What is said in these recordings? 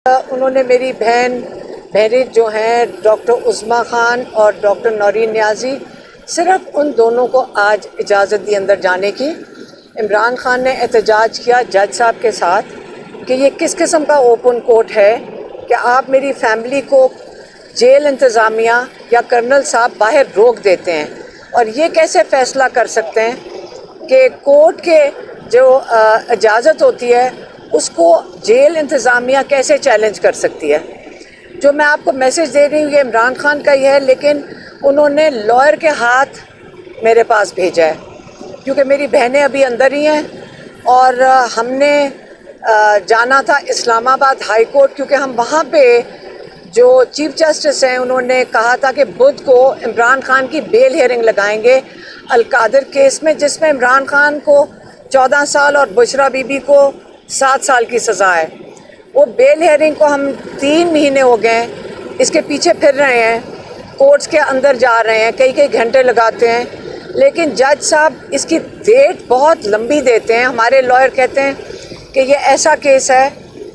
انہوں نے میری بہنیں جو ہیں ڈاکٹر عظمیٰ خان اور ڈاکٹر نورین نیازی، صرف ان دونوں کو آج اجازت دی اندر جانے کی۔ عمران خان نے احتجاج کیا جج صاحب کے ساتھ کہ یہ کس قسم کا اوپن کورٹ ہے کہ آپ میری فیملی کو جیل انتظامیہ یا کرنل صاحب باہر روک دیتے ہیں، اور یہ کیسے فیصلہ کر سکتے ہیں کہ کورٹ کے جو اجازت ہوتی ہے اس کو جیل انتظامیہ کیسے چیلنج کر سکتی ہے۔ جو میں آپ کو میسج دے رہی ہوں یہ عمران خان کا ہی ہے، لیکن انہوں نے لائر کے ہاتھ میرے پاس بھیجا ہے کیونکہ میری بہنیں ابھی اندر ہی ہیں، اور ہم نے جانا تھا اسلام آباد ہائی کورٹ کیونکہ ہم وہاں پہ جو چیف جسٹس ہیں انہوں نے کہا تھا کہ بدھ کو عمران خان کی بیل ہیئرنگ لگائیں گے القادر کیس میں، جس میں عمران خان کو 14 سال اور بشرا بی بی کو 7 سال کی سزا ہے۔ وہ بیل ہیئرنگ کو ہم 3 مہینے ہو گئے ہیں اس کے پیچھے پھر رہے ہیں، کورٹس کے اندر جا رہے ہیں، کئی گھنٹے لگاتے ہیں، لیکن جج صاحب اس کی ڈیٹ بہت لمبی دیتے ہیں۔ ہمارے لائر کہتے ہیں کہ یہ ایسا کیس ہے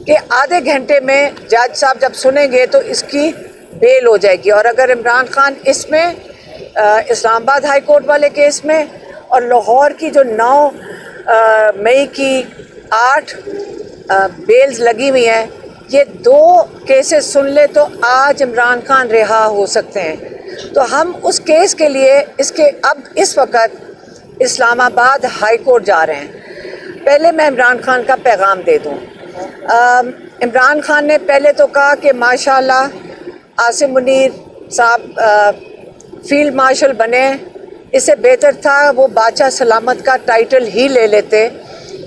کہ آدھے گھنٹے میں جج صاحب جب سنیں گے تو اس کی بیل ہو جائے گی، اور اگر عمران خان اس میں اسلام آباد ہائی کورٹ والے کیس میں اور لاہور کی جو 9 مئی کی 8 بیلز لگی ہوئی ہیں، یہ 2 کیسز سن لے تو آج عمران خان رہا ہو سکتے ہیں۔ تو ہم اس کیس کے لیے اس وقت اسلام آباد ہائی کورٹ جا رہے ہیں۔ پہلے میں عمران خان کا پیغام دے دوں۔ عمران خان نے پہلے تو کہا کہ ماشاءاللہ عاصم منیر صاحب فیلڈ مارشل بنے، اس سے بہتر تھا وہ بادشاہ سلامت کا ٹائٹل ہی لے لیتے،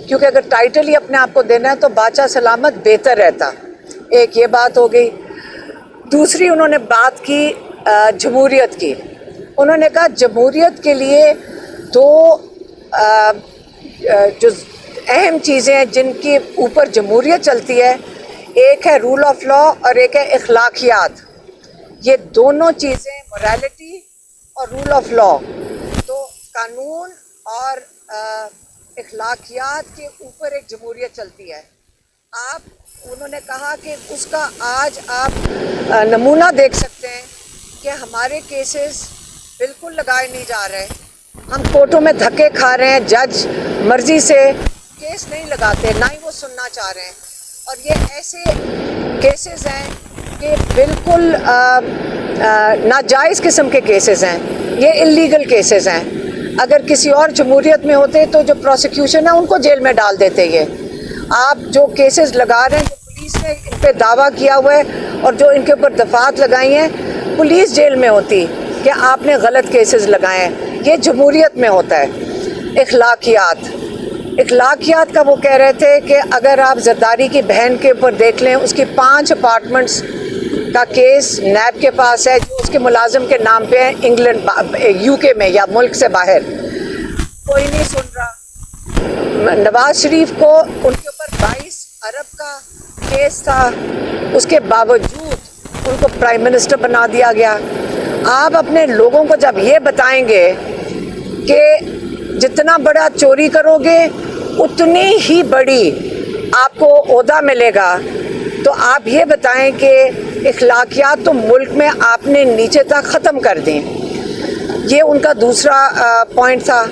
کیونکہ اگر ٹائٹل ہی اپنے آپ کو دینا ہے تو بادشاہ سلامت بہتر رہتا۔ ایک یہ بات ہو گئی۔ دوسری انہوں نے بات کی جمہوریت کی۔ انہوں نے کہا جمہوریت کے لیے 2 جو اہم چیزیں ہیں جن کے اوپر جمہوریت چلتی ہے، ایک ہے رول آف لا اور ایک ہے اخلاقیات۔ یہ دونوں چیزیں موریلٹی اور رول آف لا، تو قانون اور اخلاقیات کے اوپر ایک جمہوریت چلتی ہے۔ انہوں نے کہا کہ اس کا آج آپ نمونہ دیکھ سکتے ہیں کہ ہمارے کیسز بالکل لگائے نہیں جا رہے، ہم کورٹوں میں دھکے کھا رہے ہیں، جج مرضی سے کیس نہیں لگاتے، نہ ہی وہ سننا چاہ رہے ہیں، اور یہ ایسے کیسز ہیں کہ بالکل ناجائز قسم کے کیسز ہیں، یہ اللیگل کیسز ہیں۔ اگر کسی اور جمہوریت میں ہوتے تو جو پروسیکیوشن ہے ان کو جیل میں ڈال دیتے۔ یہ آپ جو کیسز لگا رہے ہیں، جو پولیس نے ان پہ دعویٰ کیا ہوا ہے اور جو ان کے اوپر دفعات لگائی ہیں، پولیس جیل میں ہوتی کہ آپ نے غلط کیسز لگائے ہیں۔ یہ جمہوریت میں ہوتا ہے۔ اخلاقیات کا وہ کہہ رہے تھے کہ اگر آپ زرداری کی بہن کے اوپر دیکھ لیں، اس کی 5 اپارٹمنٹس کا کیس نیب کے پاس ہے جو اس کے ملازم کے نام پہ ہے، انگلینڈ UK میں یا ملک سے باہر، کوئی نہیں سن رہا۔ نواز شریف کو ان کے اوپر 22 ارب کا کیس تھا، اس کے باوجود ان کو پرائم منسٹر بنا دیا گیا۔ آپ اپنے لوگوں کو جب یہ بتائیں گے کہ جتنا بڑا چوری کرو گے اتنی ہی بڑی آپ کو عہدہ ملے گا، تو آپ یہ بتائیں کہ اخلاقیات تو ملک میں آپ نے نیچے تک ختم کر دیں۔ یہ ان کا دوسرا پوائنٹ تھا۔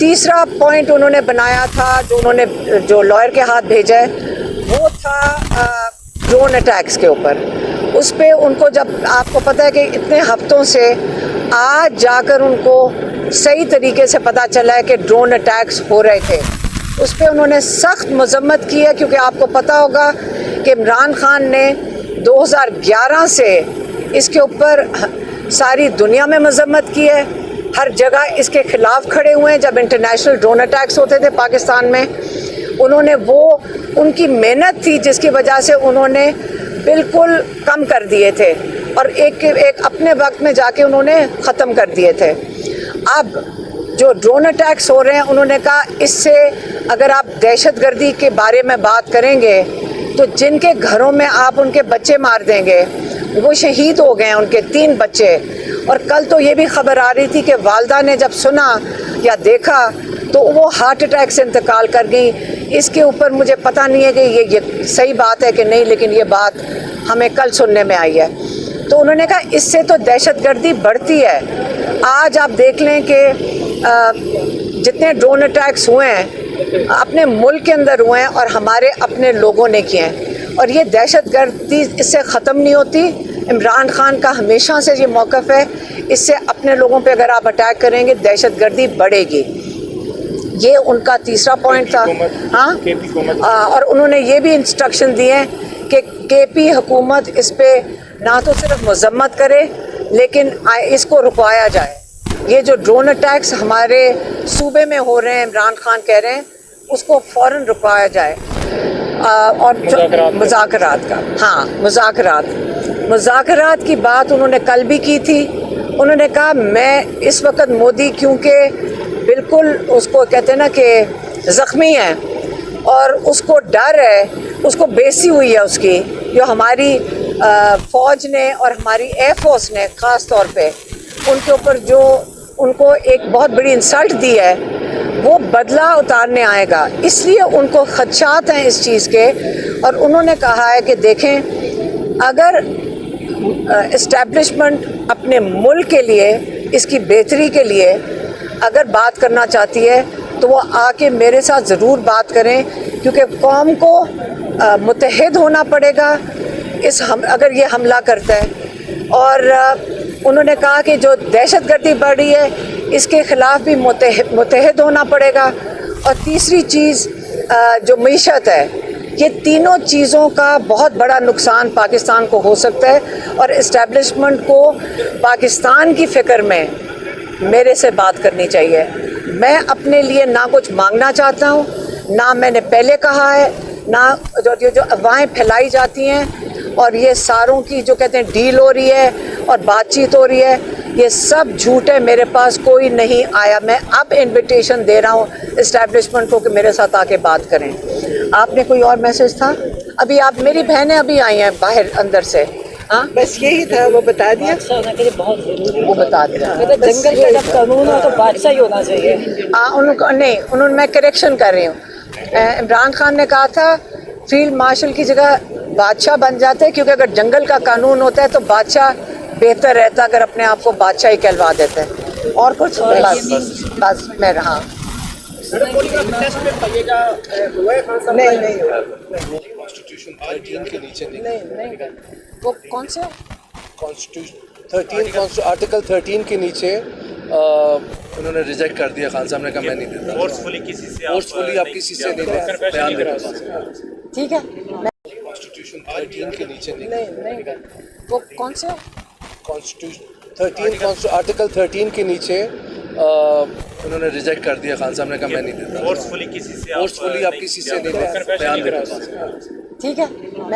تیسرا پوائنٹ انہوں نے بنایا تھا جو لائر کے ہاتھ بھیجا ہے، وہ تھا ڈرون اٹیکس کے اوپر۔ اس پہ ان کو جب آپ کو پتہ ہے کہ اتنے ہفتوں سے آج جا کر ان کو صحیح طریقے سے پتہ چلا ہے کہ ڈرون اٹیکس ہو رہے تھے، اس پہ انہوں نے سخت مذمت کی ہے، کیونکہ آپ کو پتہ ہوگا کہ عمران خان نے 2011 سے اس کے اوپر ساری دنیا میں مذمت کی ہے، ہر جگہ اس کے خلاف کھڑے ہوئے ہیں۔ جب انٹرنیشنل ڈرون اٹیکس ہوتے تھے پاکستان میں، انہوں نے ان کی محنت تھی جس کی وجہ سے انہوں نے بالکل کم کر دیے تھے، اور ایک اپنے وقت میں جا کے انہوں نے ختم کر دیے تھے۔ اب جو ڈرون اٹیکس ہو رہے ہیں، انہوں نے کہا اس سے اگر آپ دہشت گردی کے بارے میں بات کریں گے تو جن کے گھروں میں آپ ان کے بچے مار دیں گے، وہ شہید ہو گئے ہیں، ان کے 3 بچے، اور کل تو یہ بھی خبر آ رہی تھی کہ والدہ نے جب سنا یا دیکھا تو وہ ہارٹ اٹیک سے انتقال کر گئی۔ اس کے اوپر مجھے پتہ نہیں ہے کہ یہ صحیح بات ہے کہ نہیں، لیکن یہ بات ہمیں کل سننے میں آئی ہے. تو انہوں نے کہا اس سے تو دہشت گردی بڑھتی ہے. آج آپ دیکھ لیں کہ جتنے ڈرون اٹیکس ہوئے ہیں اپنے ملک کے اندر ہوئے ہیں اور ہمارے اپنے لوگوں نے کیے ہیں، اور یہ دہشت گردی اس سے ختم نہیں ہوتی. عمران خان کا ہمیشہ سے یہ موقف ہے، اس سے اپنے لوگوں پہ اگر آپ اٹیک کریں گے دہشت گردی بڑھے گی. یہ ان کا تیسرا پوائنٹ تھا. ہاں، اور انہوں نے یہ بھی انسٹرکشن دیے ہیں کہ کے پی حکومت اس پہ نہ تو صرف مذمت کرے لیکن اس کو رکوایا جائے. یہ جو ڈرون اٹیکس ہمارے صوبے میں ہو رہے ہیں، عمران خان کہہ رہے ہیں اس کو فوراً رکوایا جائے. اور مذاکرات کا، ہاں مذاکرات کی بات انہوں نے کل بھی کی تھی. انہوں نے کہا میں اس وقت مودی کیونکہ بالکل اس کو کہتے ہیں نا کہ زخمی ہے اور اس کو ڈر ہے، اس کو بیسی ہوئی ہے اس کی، جو ہماری فوج نے اور ہماری ایئر فورس نے خاص طور پہ ان کے اوپر جو ان کو ایک بہت بڑی انسلٹ دی ہے، وہ بدلہ اتارنے آئے گا. اس لیے ان کو خدشات ہیں اس چیز کے. اور انہوں نے کہا ہے کہ دیکھیں اگر اسٹیبلشمنٹ اپنے ملک کے لیے، اس کی بہتری کے لیے اگر بات کرنا چاہتی ہے تو وہ آ کے میرے ساتھ ضرور بات کریں، کیونکہ قوم کو متحد ہونا پڑے گا اگر یہ حملہ کرتا ہے. اور انہوں نے کہا کہ جو دہشت گردی بڑھ رہی ہے اس کے خلاف بھی متحد ہونا پڑے گا. اور تیسری چیز جو معیشت ہے، یہ تینوں چیزوں کا بہت بڑا نقصان پاکستان کو ہو سکتا ہے. اور اسٹیبلشمنٹ کو پاکستان کی فکر میں میرے سے بات کرنی چاہیے. میں اپنے لیے نہ کچھ مانگنا چاہتا ہوں، نہ میں نے پہلے کہا ہے، نہ جو افواہیں پھیلائی جاتی ہیں اور یہ ساروں کی جو کہتے ہیں ڈیل ہو رہی ہے اور بات چیت ہو رہی ہے، یہ سب جھوٹ ہے. میرے پاس کوئی نہیں آیا. میں اب انویٹیشن دے رہا ہوں اسٹیبلشمنٹ کو کہ میرے ساتھ آ کے بات کریں. آپ نے کوئی اور میسج تھا؟ ابھی آپ میری بہنیں ابھی آئی ہیں باہر اندر سے. ہاں بس یہی تھا، وہ بتا دیا. بہت ضروری وہ بتا دیا. جنگل کا جب قانون ہو تو بادشاہ ہی ہونا چاہیے. نہیں، میں کریکشن کر رہی ہوں. عمران خان نے کہا تھا فیلڈ مارشل کی جگہ بادشاہ بن جاتے، کیونکہ اگر جنگل کا قانون ہوتا ہے تو بادشاہ بہتر رہتا اگر اپنے آپ کو بادشاہ ہی کہلوا دیتے. اور کچھ بس میں رہا. نہیں کانسٹیٹیوشن 13 کے نیچے نہیں وہ کون سے آرٹیکل 13 کے نیچے انہوں نے ریجیکٹ کر دیا. خان صاحب نے کہا میں نہیں دیتا. فورسفلی آپ کسی سے نہیں دیتا. بیان دیتا. ٹھیک ہے. کانسٹیٹیوشن 13 کے نیچے نہیں وہ کون سے آرٹیکل 13 کے نیچے انہوں نے ریجیکٹ کر دیا. خان صاحب نے کہا میں نہیں دیتا. فورسفلی آپ کسی سے نہیں دیتا. بیان دیتا. ٹھیک ہے.